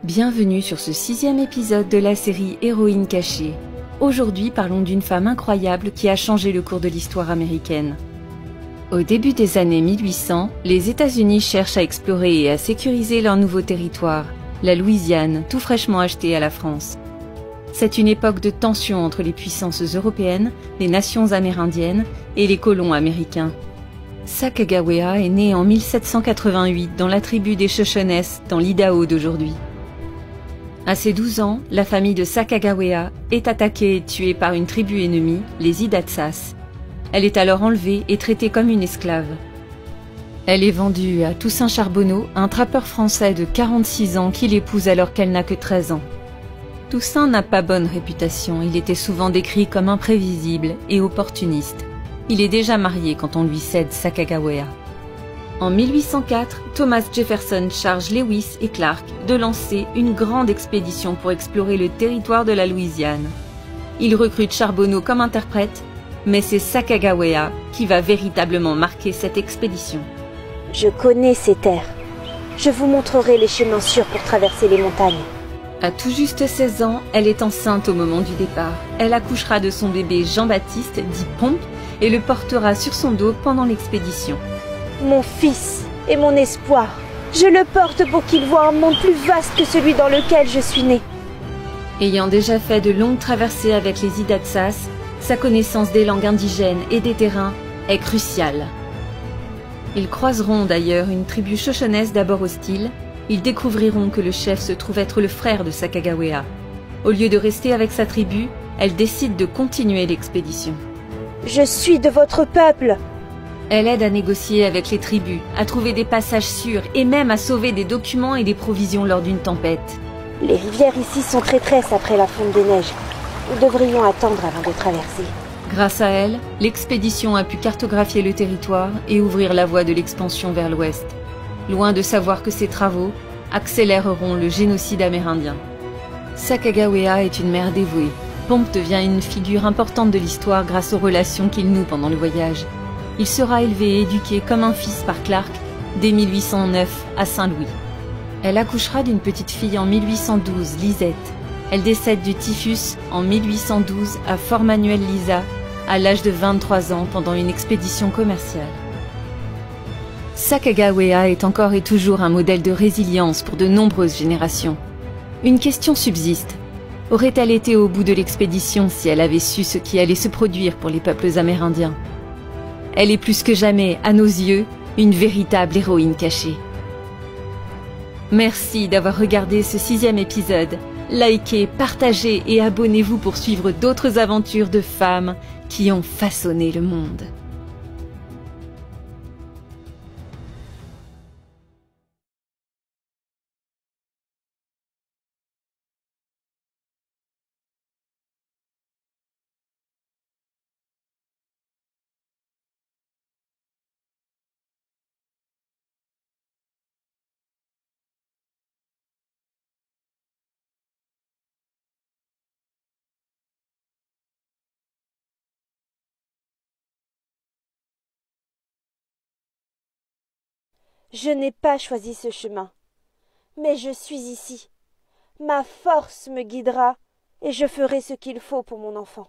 Bienvenue sur ce 6e épisode de la série Héroïne cachée. Aujourd'hui, parlons d'une femme incroyable qui a changé le cours de l'histoire américaine. Au début des années 1800, les États-Unis cherchent à explorer et à sécuriser leur nouveau territoire, la Louisiane, tout fraîchement achetée à la France. C'est une époque de tension entre les puissances européennes, les nations amérindiennes et les colons américains. Sacagawea est née en 1788 dans la tribu des Shoshones, dans l'Idaho d'aujourd'hui. À ses 12 ans, la famille de Sacagawea est attaquée et tuée par une tribu ennemie, les Hidatsas. Elle est alors enlevée et traitée comme une esclave. Elle est vendue à Toussaint Charbonneau, un trappeur français de 46 ans qui l'épouse alors qu'elle n'a que 13 ans. Toussaint n'a pas bonne réputation, il était souvent décrit comme imprévisible et opportuniste. Il est déjà marié quand on lui cède Sacagawea. En 1804, Thomas Jefferson charge Lewis et Clark de lancer une grande expédition pour explorer le territoire de la Louisiane. Il recrute Charbonneau comme interprète, mais c'est Sacagawea qui va véritablement marquer cette expédition. Je connais ces terres. Je vous montrerai les chemins sûrs pour traverser les montagnes. À tout juste 16 ans, elle est enceinte au moment du départ. Elle accouchera de son bébé Jean-Baptiste, dit Pompe, et le portera sur son dos pendant l'expédition. Mon fils est mon espoir. Je le porte pour qu'il voie un monde plus vaste que celui dans lequel je suis née. Ayant déjà fait de longues traversées avec les Hidatsas, sa connaissance des langues indigènes et des terrains est cruciale. Ils croiseront d'ailleurs une tribu Shoshonese d'abord hostile. Ils découvriront que le chef se trouve être le frère de Sacagawea. Au lieu de rester avec sa tribu, elle décide de continuer l'expédition. Je suis de votre peuple. Elle aide à négocier avec les tribus, à trouver des passages sûrs et même à sauver des documents et des provisions lors d'une tempête. Les rivières ici sont traîtresses après la fonte des neiges. Nous devrions attendre avant de traverser. Grâce à elle, l'expédition a pu cartographier le territoire et ouvrir la voie de l'expansion vers l'ouest. Loin de savoir que ces travaux accéléreront le génocide amérindien. Sacagawea est une mère dévouée. Pompe devient une figure importante de l'histoire grâce aux relations qu'il noue pendant le voyage. Il sera élevé et éduqué comme un fils par Clark dès 1809 à Saint-Louis. Elle accouchera d'une petite fille en 1812, Lisette. Elle décède du typhus en 1812 à Fort Manuel-Lisa, à l'âge de 23 ans pendant une expédition commerciale. Sacagawea est encore et toujours un modèle de résilience pour de nombreuses générations. Une question subsiste. Aurait-elle été au bout de l'expédition si elle avait su ce qui allait se produire pour les peuples amérindiens ? Elle est plus que jamais, à nos yeux, une véritable héroïne cachée. Merci d'avoir regardé ce 6e épisode. Likez, partagez et abonnez-vous pour suivre d'autres aventures de femmes qui ont façonné le monde. Je n'ai pas choisi ce chemin. Mais je suis ici. Ma force me guidera et je ferai ce qu'il faut pour mon enfant.